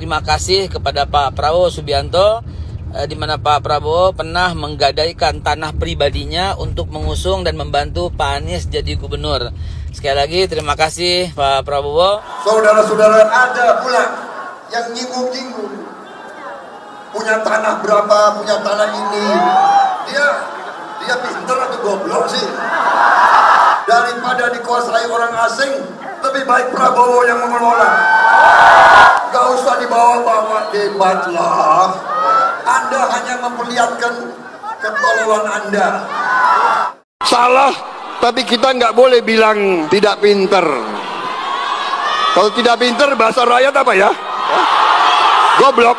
terima kasih kepada Pak Prabowo Subianto, di mana Pak Prabowo pernah menggadaikan tanah pribadinya untuk mengusung dan membantu Pak Anies jadi gubernur. Sekali lagi terima kasih Pak Prabowo. Saudara-saudara, ada pula yang nyinggung-nyinggung. Punya tanah berapa, punya tanah ini. Dia pintar atau goblok sih? Daripada dikuasai orang asing, lebih baik Prabowo yang mengelola. Gak usah dibawa-bawa debat lah. Anda hanya memperlihatkan ketololan Anda. Salah, tapi kita nggak boleh bilang tidak pinter. Kalau tidak pinter, bahasa rakyat apa ya? Goblok.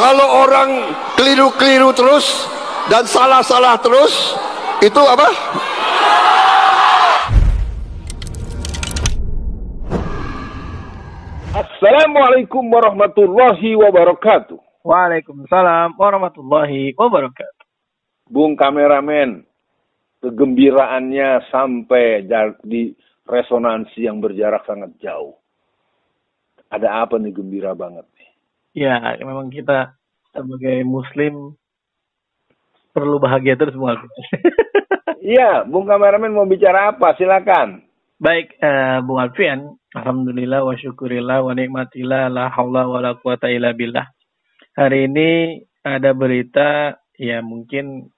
Kalau orang keliru-keliru terus dan salah-salah terus, itu apa? Assalamualaikum warahmatullahi wabarakatuh. Waalaikumsalam warahmatullahi wabarakatuh. Bung kameramen, kegembiraannya sampai di resonansi yang berjarak sangat jauh. Ada apa nih gembira banget nih? Ya, memang kita sebagai muslim perlu bahagia terus, Bung Alfian. Iya, Bung kameramen mau bicara apa? Silakan. Baik, Bung Alfian, alhamdulillah wa syukurillah wa nikmatillah la haula wa la quwata illa billah. Hari ini ada berita ya mungkin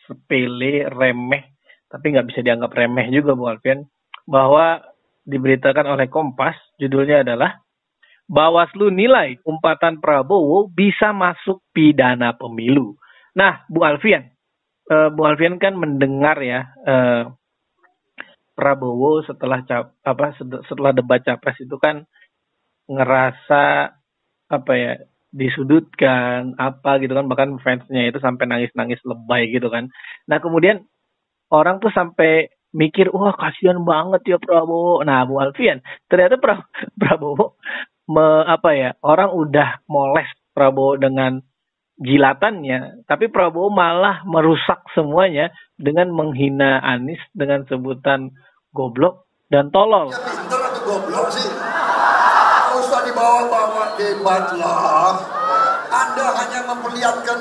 sepele, remeh, tapi nggak bisa dianggap remeh juga, Bung Alfian, bahwa diberitakan oleh Kompas, judulnya adalah Bawaslu nilai umpatan Prabowo bisa masuk pidana pemilu. Nah, Bung Alfian kan mendengar ya Prabowo setelah debat capres itu kan ngerasa disudutkan gitu kan, bahkan fansnya itu sampai nangis-nangis lebay gitu kan. Nah, kemudian orang tuh sampai mikir, wah kasihan banget ya Prabowo. Nah, Bung Alfian, ternyata Prabowo orang udah moles Prabowo dengan jilatannya, tapi Prabowo malah merusak semuanya dengan menghina Anies dengan sebutan goblok dan tolol. Dia pintar atau goblok sih? Gak usah dibawa-bawa debat lah. Anda hanya memperlihatkan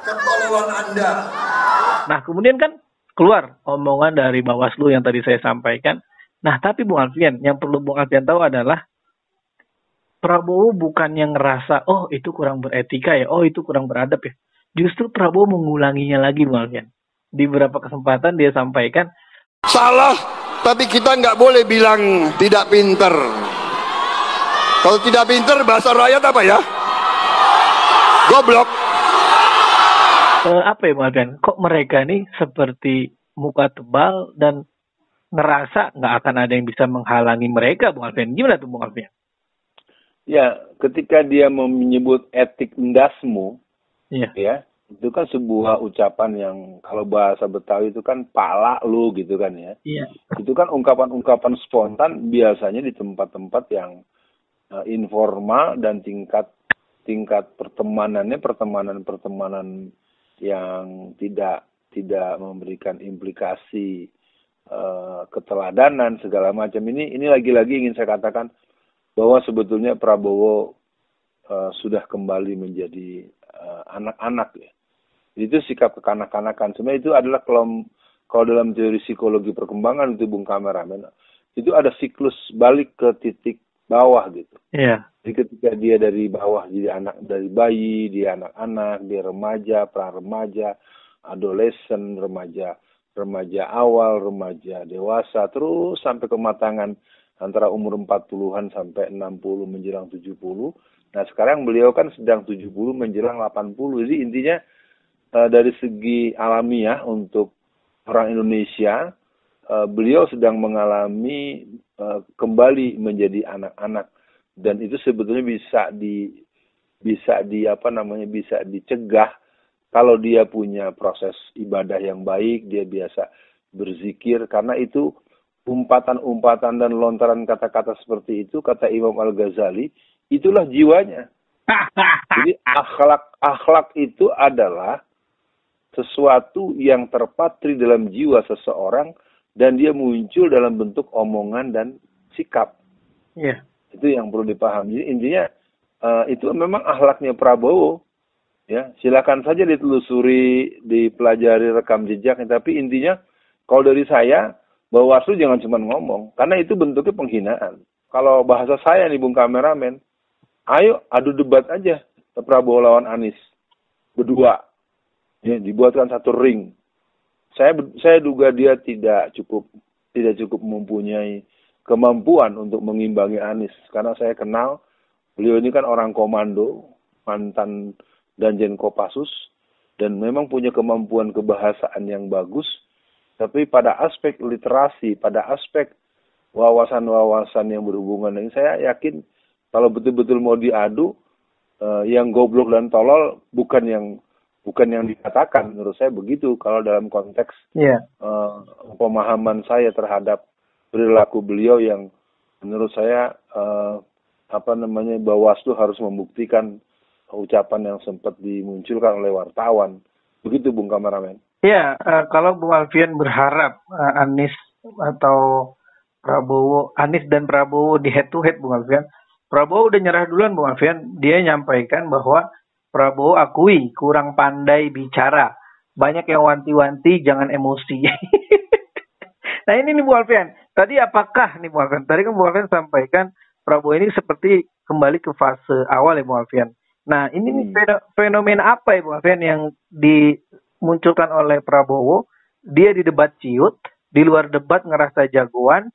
ketololan Anda. Nah, kemudian kan keluar omongan dari Bawaslu yang tadi saya sampaikan. Nah, tapi Bung Alfian, yang perlu Bung Alfian tahu adalah Prabowo bukan yang ngerasa, oh itu kurang beretika ya, oh itu kurang beradab ya. Justru Prabowo mengulanginya lagi, Bung Alfian. Di beberapa kesempatan dia sampaikan, Salah, tapi kita nggak boleh bilang tidak pinter. Kalau tidak pinter, bahasa rakyat apa ya? Goblok. Bung Alfian? Kok mereka nih seperti muka tebal dan ngerasa nggak akan ada yang bisa menghalangi mereka, Bung Alfian? Gimana tuh, Bung Alfian? Ya, ketika dia menyebut etik ndasmu, Iya. ya, itu kan sebuah ucapan yang kalau bahasa Betawi itu kan pala lu gitu kan ya. Iya. Itu kan ungkapan-ungkapan spontan biasanya di tempat-tempat yang informal dan tingkat pertemanan yang tidak memberikan implikasi keteladanan segala macam. Ini lagi-lagi ingin saya katakan bahwa sebetulnya Prabowo sudah kembali menjadi anak-anak ya. Itu sikap kekanak-kanakan. Sebenarnya itu adalah kalau dalam teori psikologi perkembangan itu Bung kameramen, itu ada siklus balik ke titik bawah gitu. Iya. Jadi ketika dia dari bawah jadi anak, dari bayi, dia anak-anak, dia remaja, pra-remaja, adolesen, remaja awal, remaja dewasa, terus sampai kematangan antara umur 40-an sampai 60 menjelang 70. Nah, sekarang beliau kan sedang 70 menjelang 80. Jadi intinya dari segi alamiah untuk orang Indonesia, beliau sedang mengalami kembali menjadi anak-anak, dan itu sebetulnya bisa dicegah kalau dia punya proses ibadah yang baik, dia biasa berzikir, karena itu umpatan-umpatan dan lontaran kata-kata seperti itu, kata Imam Al-Ghazali, itulah jiwanya. Jadi akhlak itu adalah sesuatu yang terpatri dalam jiwa seseorang dan dia muncul dalam bentuk omongan dan sikap. Iya. Itu yang perlu dipahami. Jadi intinya itu memang akhlaknya Prabowo. Ya, silakan saja ditelusuri, dipelajari rekam jejaknya. Tapi intinya, kalau dari saya, Bawaslu jangan cuma ngomong, karena itu bentuknya penghinaan. Kalau bahasa saya nih, Bung Kameramen, ayo adu debat aja Prabowo lawan Anies berdua, ya, dibuatkan satu ring. Saya duga dia tidak cukup mempunyai kemampuan untuk mengimbangi Anies, karena saya kenal beliau ini kan orang komando, mantan Danjen Kopassus, dan memang punya kemampuan kebahasaan yang bagus, tapi pada aspek literasi, pada aspek wawasan-wawasan yang berhubungan dengan, saya yakin kalau betul-betul mau diadu, yang goblok dan tolol bukan yang dikatakan, menurut saya begitu kalau dalam konteks pemahaman saya terhadap perilaku beliau yang menurut saya Bawaslu harus membuktikan ucapan yang sempat dimunculkan oleh wartawan. Begitu, Bung Kameramen. Iya, kalau Bung Alfian berharap Anies atau Prabowo, Anies dan Prabowo di head to head, Bung Alfian, Prabowo udah nyerah duluan, Bung Alfian. Dia nyampaikan bahwa Prabowo akui kurang pandai bicara. Banyak yang wanti-wanti, jangan emosi. Nah ini nih Bung Alfian. Tadi apakah nih Bung Alfian? Tadi kan Bung Alfian sampaikan Prabowo ini seperti kembali ke fase awal ya Bung Alfian. Nah ini fenomena apa ya Bung Alfian yang dimunculkan oleh Prabowo? Dia di debat ciut, di luar debat ngerasa jagoan,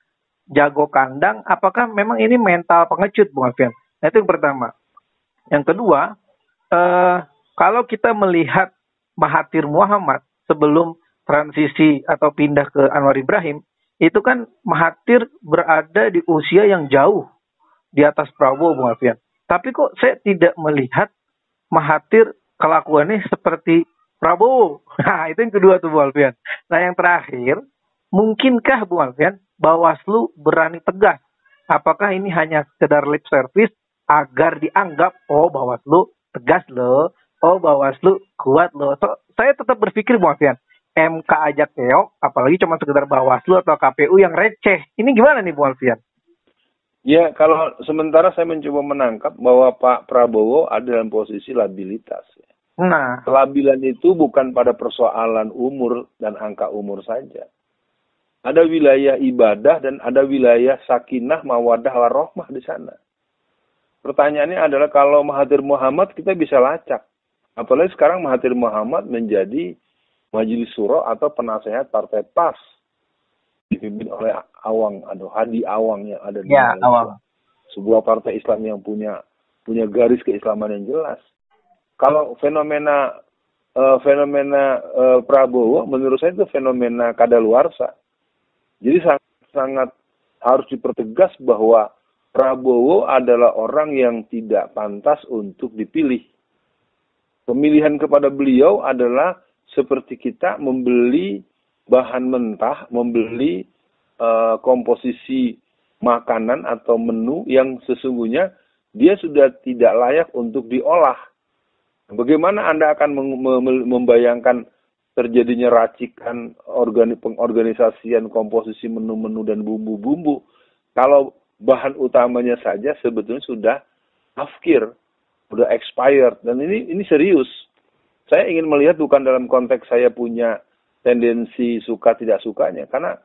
jago kandang. Apakah memang ini mental pengecut Bung Alfian? Nah itu yang pertama. Yang kedua, kalau kita melihat Mahathir Muhammad sebelum transisi atau pindah ke Anwar Ibrahim, itu kan Mahathir berada di usia yang jauh di atas Prabowo Bung Alfian. Tapi kok saya tidak melihat Mahathir kelakuannya seperti Prabowo. Nah, itu yang kedua tuh Bung Alfian. Nah, yang terakhir, mungkinkah Bung Alfian Bawaslu berani tegas? Apakah ini hanya sekedar lip service agar dianggap, oh Bawaslu tegas loh, oh Bawaslu kuat loh. So, saya tetap berpikir Bung Alfian, MK aja keok, apalagi cuma sekedar Bawaslu atau KPU yang receh. Ini gimana nih Bung Alfian? Ya, kalau sementara saya mencoba menangkap bahwa Pak Prabowo ada dalam posisi labilitas. Nah, kelabilan itu bukan pada persoalan umur dan angka umur saja. Ada wilayah ibadah dan ada wilayah sakinah, mawadah, warohmah di sana. Pertanyaannya adalah kalau Mahathir Muhammad kita bisa lacak. Apalagi sekarang Mahathir Muhammad menjadi Majelis Syuro atau penasehat Partai PAS. Dipimpin oleh Hadi Awang yang ada di Malaysia. Sebuah partai Islam yang punya garis keislaman yang jelas. Kalau fenomena Prabowo menurut saya itu fenomena kadaluarsa. Jadi sangat harus dipertegas bahwa Prabowo adalah orang yang tidak pantas untuk dipilih. Pemilihan kepada beliau adalah seperti kita membeli bahan mentah, membeli komposisi makanan atau menu yang sesungguhnya dia sudah tidak layak untuk diolah. Bagaimana Anda akan membayangkan terjadinya racikan pengorganisasian komposisi menu-menu dan bumbu-bumbu kalau bahan utamanya saja sebetulnya sudah afkir, sudah expired, dan ini serius. Saya ingin melihat bukan dalam konteks saya punya tendensi suka tidak sukanya, karena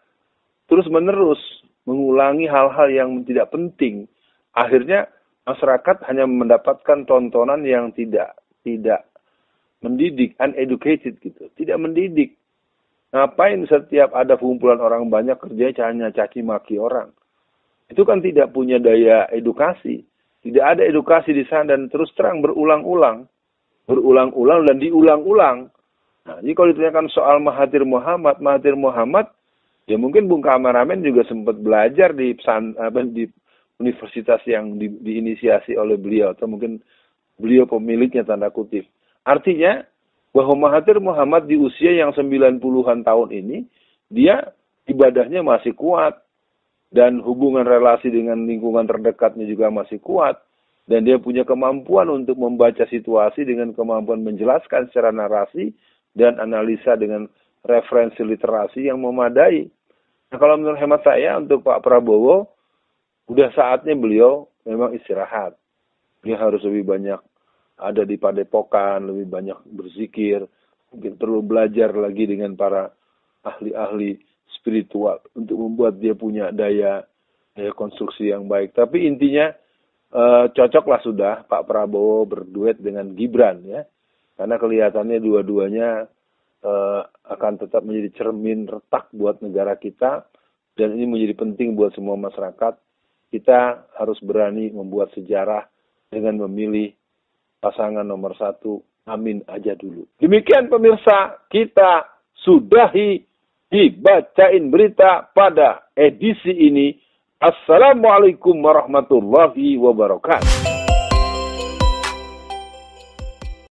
terus-menerus mengulangi hal-hal yang tidak penting. Akhirnya masyarakat hanya mendapatkan tontonan yang tidak mendidik, uneducated gitu, tidak mendidik. Ngapain setiap ada kumpulan orang banyak kerjanya hanya caci maki orang? Itu kan tidak punya daya edukasi. Tidak ada edukasi di sana dan terus terang berulang-ulang dan diulang-ulang. Nah, jadi kalau ditanyakan soal Mahathir Muhammad, ya mungkin Bung Kameramen juga sempat belajar di universitas yang diinisiasi oleh beliau, atau mungkin beliau pemiliknya tanda kutip. Artinya bahwa Mahathir Muhammad di usia yang 90-an tahun ini, dia ibadahnya masih kuat, dan hubungan relasi dengan lingkungan terdekatnya juga masih kuat, dan dia punya kemampuan untuk membaca situasi dengan kemampuan menjelaskan secara narasi dan analisa dengan referensi literasi yang memadai. Nah, kalau menurut hemat saya untuk Pak Prabowo, udah saatnya beliau memang istirahat. Dia harus lebih banyak ada di padepokan, lebih banyak berzikir, mungkin perlu belajar lagi dengan para ahli-ahli spiritual untuk membuat dia punya daya konstruksi yang baik. Tapi intinya cocoklah sudah Pak Prabowo berduet dengan Gibran ya, karena kelihatannya dua-duanya akan tetap menjadi cermin retak buat negara kita, dan ini menjadi penting buat semua masyarakat. Kita harus berani membuat sejarah dengan memilih pasangan nomor 1, amin aja dulu. Demikian pemirsa, kita sudahi dibacain berita pada edisi ini. Assalamualaikum warahmatullahi wabarakatuh.